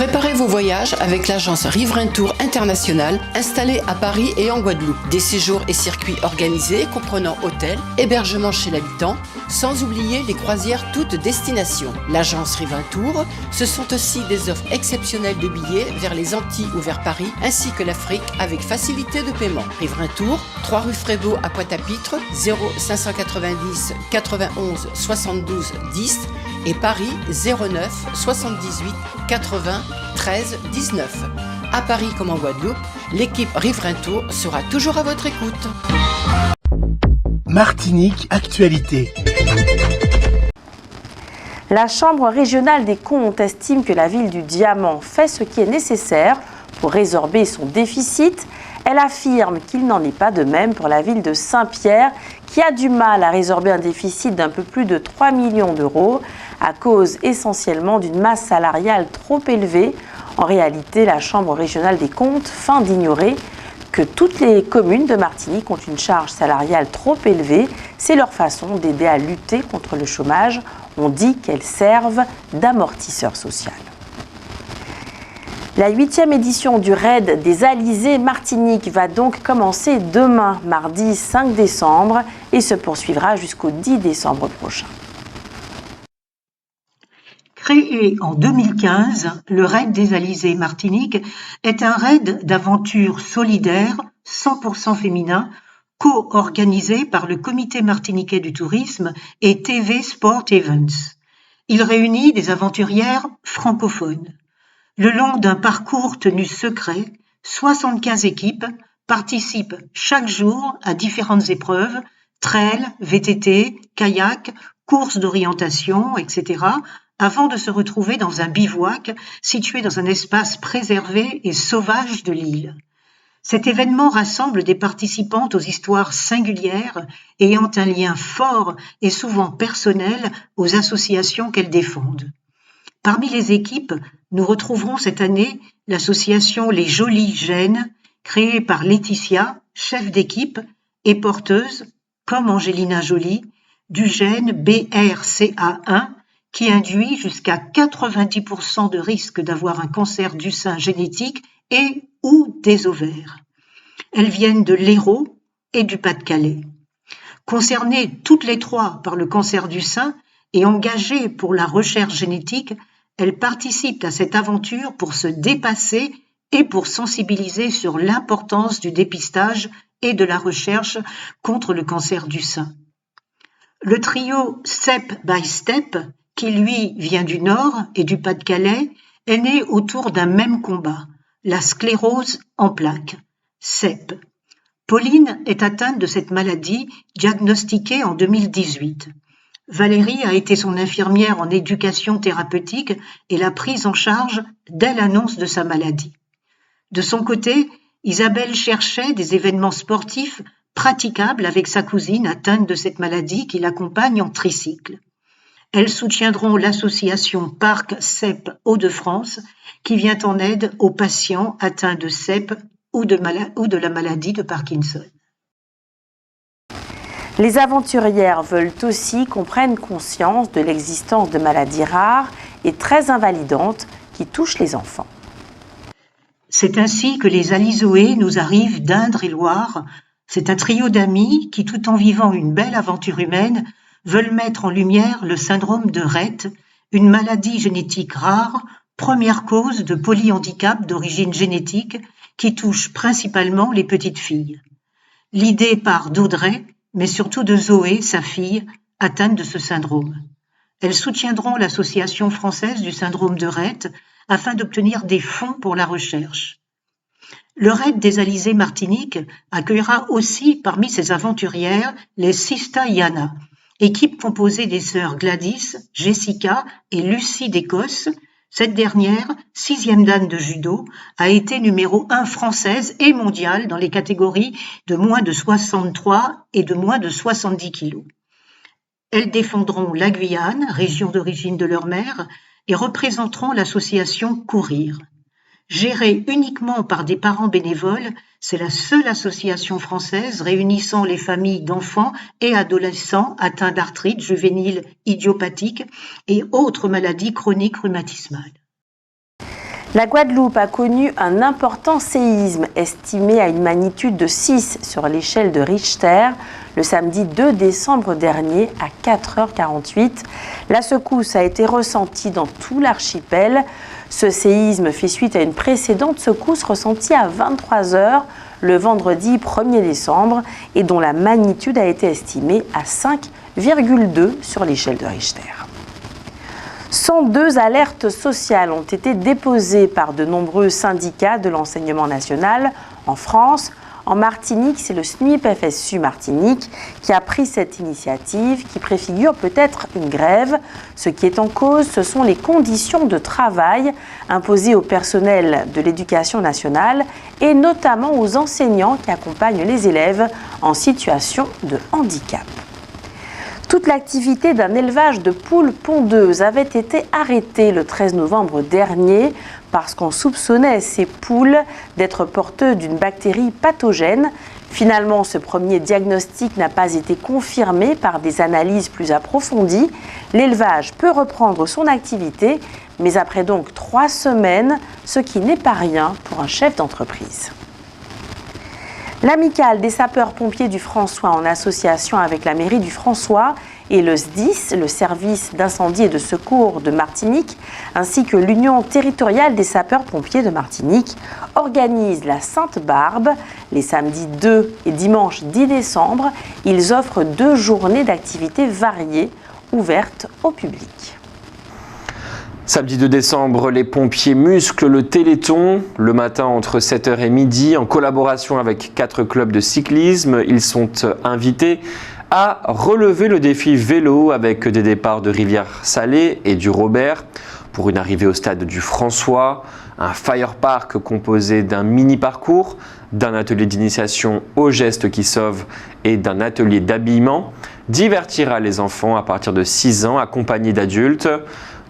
Préparez vos voyages avec l'agence Riverain Tour International installée à Paris et en Guadeloupe. Des séjours et circuits organisés comprenant hôtel, hébergement chez l'habitant, sans oublier les croisières toutes destinations. L'agence Riverain Tour, ce sont aussi des offres exceptionnelles de billets vers les Antilles ou vers Paris, ainsi que l'Afrique avec facilité de paiement. Riverain Tour, 3 rue Frébeau à Pointe-à-Pitre, 0590 91 72 10 et Paris 09 78 80 13 19. À Paris comme en Guadeloupe, l'équipe Riverain Tour sera toujours à votre écoute. Martinique Actualité. La Chambre régionale des comptes estime que la ville du Diamant fait ce qui est nécessaire pour résorber son déficit. Elle affirme qu'il n'en est pas de même pour la ville de Saint-Pierre qui a du mal à résorber un déficit d'un peu plus de 3 millions d'euros à cause essentiellement d'une masse salariale trop élevée. En réalité, la Chambre régionale des comptes feint d'ignorer que toutes les communes de Martinique ont une charge salariale trop élevée. C'est leur façon d'aider à lutter contre le chômage. On dit qu'elles servent d'amortisseur social. La 8e édition du Raid des Alizés Martinique va donc commencer demain, mardi 5 décembre, et se poursuivra jusqu'au 10 décembre prochain. Créé en 2015, le Raid des Alizés Martinique est un raid d'aventure solidaire 100% féminin, co-organisé par le Comité martiniquais du tourisme et TV Sport Events. Il réunit des aventurières francophones. Le long d'un parcours tenu secret, 75 équipes participent chaque jour à différentes épreuves, trail, VTT, kayak, courses d'orientation, etc., avant de se retrouver dans un bivouac situé dans un espace préservé et sauvage de l'île. Cet événement rassemble des participantes aux histoires singulières ayant un lien fort et souvent personnel aux associations qu'elles défendent. Parmi les équipes, nous retrouverons cette année l'association Les Jolies Gènes, créée par Laetitia, chef d'équipe et porteuse, comme Angelina Jolie, du gène BRCA1, qui induit jusqu'à 90% de risque d'avoir un cancer du sein génétique et ou des ovaires. Elles viennent de l'Hérault et du Pas-de-Calais. Concernées toutes les trois par le cancer du sein et engagées pour la recherche génétique, elles participent à cette aventure pour se dépasser et pour sensibiliser sur l'importance du dépistage et de la recherche contre le cancer du sein. Le trio Step by Step, qui lui vient du Nord et du Pas-de-Calais, est né autour d'un même combat, la sclérose en plaques, CEP. Pauline est atteinte de cette maladie, diagnostiquée en 2018. Valérie a été son infirmière en éducation thérapeutique et l'a prise en charge dès l'annonce de sa maladie. De son côté, Isabelle cherchait des événements sportifs praticables avec sa cousine atteinte de cette maladie qui l'accompagne en tricycle. Elles soutiendront l'association Parc CEP Hauts-de-France qui vient en aide aux patients atteints de CEP ou de la maladie de Parkinson. Les aventurières veulent aussi qu'on prenne conscience de l'existence de maladies rares et très invalidantes qui touchent les enfants. C'est ainsi que les Alizoé nous arrivent d'Indre-et-Loire. C'est un trio d'amis qui, tout en vivant une belle aventure humaine, veulent mettre en lumière le syndrome de Rett, une maladie génétique rare, première cause de polyhandicap d'origine génétique qui touche principalement les petites filles. L'idée part d'Audrey, mais surtout de Zoé, sa fille, atteinte de ce syndrome. Elles soutiendront l'Association française du syndrome de Rett afin d'obtenir des fonds pour la recherche. Le Raid des Alizés Martinique accueillera aussi parmi ses aventurières les Sista Yana, équipe composée des sœurs Gladys, Jessica et Lucie d'Écosse. Cette dernière, 6e dan de judo, a été numéro 1 française et mondiale dans les catégories de moins de 63 et de moins de 70 kilos. Elles défendront la Guyane, région d'origine de leur mère, et représenteront l'association Courir. Gérée uniquement par des parents bénévoles, c'est la seule association française réunissant les familles d'enfants et adolescents atteints d'arthrite juvénile idiopathique et autres maladies chroniques rhumatismales. La Guadeloupe a connu un important séisme estimé à une magnitude de 6 sur l'échelle de Richter le samedi 2 décembre dernier à 4h48. La secousse a été ressentie dans tout l'archipel. Ce séisme fait suite à une précédente secousse ressentie à 23h le vendredi 1er décembre et dont la magnitude a été estimée à 5,2 sur l'échelle de Richter. 102 alertes sociales ont été déposées par de nombreux syndicats de l'enseignement national en France. En Martinique, c'est le SNUIP-FSU Martinique qui a pris cette initiative qui préfigure peut-être une grève. Ce qui est en cause, ce sont les conditions de travail imposées au personnel de l'éducation nationale et notamment aux enseignants qui accompagnent les élèves en situation de handicap. Toute l'activité d'un élevage de poules pondeuses avait été arrêtée le 13 novembre dernier parce qu'on soupçonnait ces poules d'être porteuses d'une bactérie pathogène. Finalement, ce premier diagnostic n'a pas été confirmé par des analyses plus approfondies. L'élevage peut reprendre son activité, mais après donc 3 semaines, ce qui n'est pas rien pour un chef d'entreprise. L'amicale des sapeurs-pompiers du François, en association avec la mairie du François, et le SDIS, le service d'incendie et de secours de Martinique, ainsi que l'Union territoriale des sapeurs-pompiers de Martinique, organisent la Sainte-Barbe les samedis 2 et dimanche 10 décembre. Ils offrent 2 journées d'activités variées ouvertes au public. Samedi 2 décembre, les pompiers musclent le Téléthon. Le matin, entre 7h et midi, en collaboration avec 4 clubs de cyclisme, ils sont invités à relever le défi vélo avec des départs de Rivière-Salée et du Robert pour une arrivée au stade du François. Un fire park composé d'un mini-parcours, d'un atelier d'initiation aux gestes qui sauvent et d'un atelier d'habillement divertira les enfants à partir de 6 ans accompagnés d'adultes.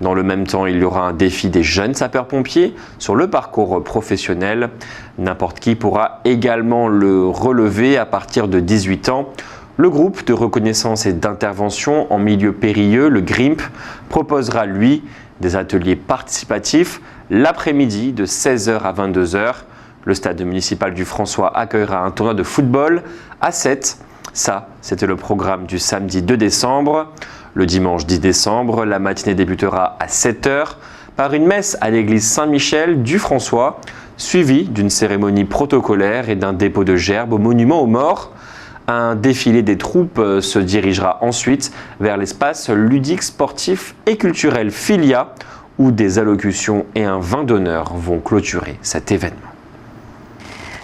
Dans le même temps, il y aura un défi des jeunes sapeurs-pompiers sur le parcours professionnel. N'importe qui pourra également le relever à partir de 18 ans. Le groupe de reconnaissance et d'intervention en milieu périlleux, le GRIMP, proposera lui des ateliers participatifs l'après-midi de 16h à 22h. Le stade municipal du François accueillera un tournoi de football à 7. Ça, c'était le programme du samedi 2 décembre. Le dimanche 10 décembre, la matinée débutera à 7h par une messe à l'église Saint-Michel du François, suivie d'une cérémonie protocolaire et d'un dépôt de gerbes au monument aux morts. Un défilé des troupes se dirigera ensuite vers l'espace ludique, sportif et culturel Filia, où des allocutions et un vin d'honneur vont clôturer cet événement.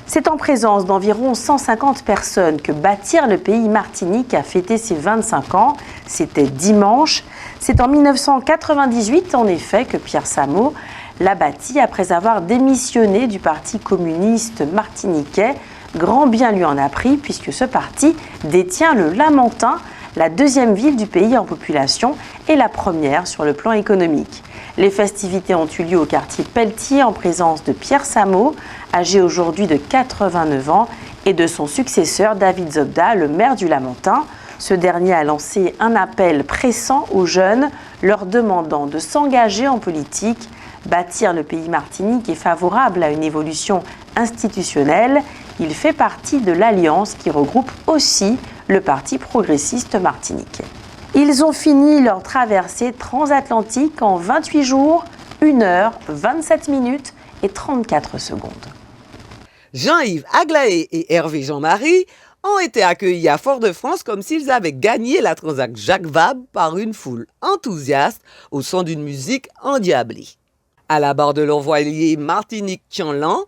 C'est en présence d'environ 150 personnes que Bâtir le pays Martinique a fêté ses 25 ans. C'était dimanche. C'est en 1998, en effet, que Pierre Samo l'a bâti après avoir démissionné du Parti communiste martiniquais. Grand bien lui en a pris puisque ce parti détient le Lamentin, la 2e ville du pays en population et la première sur le plan économique. Les festivités ont eu lieu au quartier Pelletier en présence de Pierre Samo, âgé aujourd'hui de 89 ans, et de son successeur David Zobda, le maire du Lamentin. Ce dernier a lancé un appel pressant aux jeunes, leur demandant de s'engager en politique. Bâtir le pays Martinique est favorable à une évolution institutionnelle. Il fait partie de l'alliance qui regroupe aussi le Parti progressiste martiniquais. Ils ont fini leur traversée transatlantique en 28 jours, 1 heure, 27 minutes et 34 secondes. Jean-Yves Aglaé et Hervé Jean-Marie ont été accueillis à Fort-de-France comme s'ils avaient gagné la Transat Jacques Vabre par une foule enthousiaste au son d'une musique endiablée. À la barre de leur voilier Martinique-Tianlan,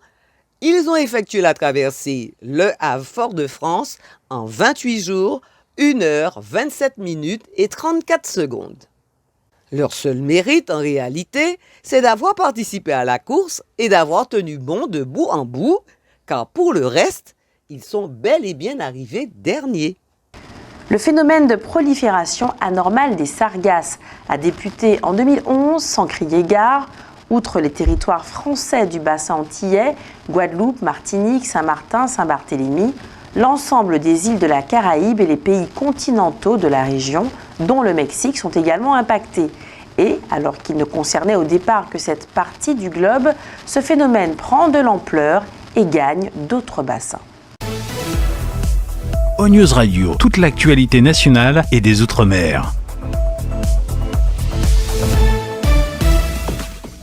ils ont effectué la traversée Le Havre-Fort-de-France en 28 jours, 1 heure, 27 minutes et 34 secondes. Leur seul mérite, en réalité, c'est d'avoir participé à la course et d'avoir tenu bon de bout en bout, car pour le reste, ils sont bel et bien arrivés derniers. Le phénomène de prolifération anormale des sargasses a débuté en 2011 sans crier gare. Outre les territoires français du bassin antillais, Guadeloupe, Martinique, Saint-Martin, Saint-Barthélemy, l'ensemble des îles de la Caraïbe et les pays continentaux de la région, dont le Mexique, sont également impactés. Et, alors qu'il ne concernait au départ que cette partie du globe, ce phénomène prend de l'ampleur et gagne d'autres bassins. ONews Radio, toute l'actualité nationale et des Outre-mer.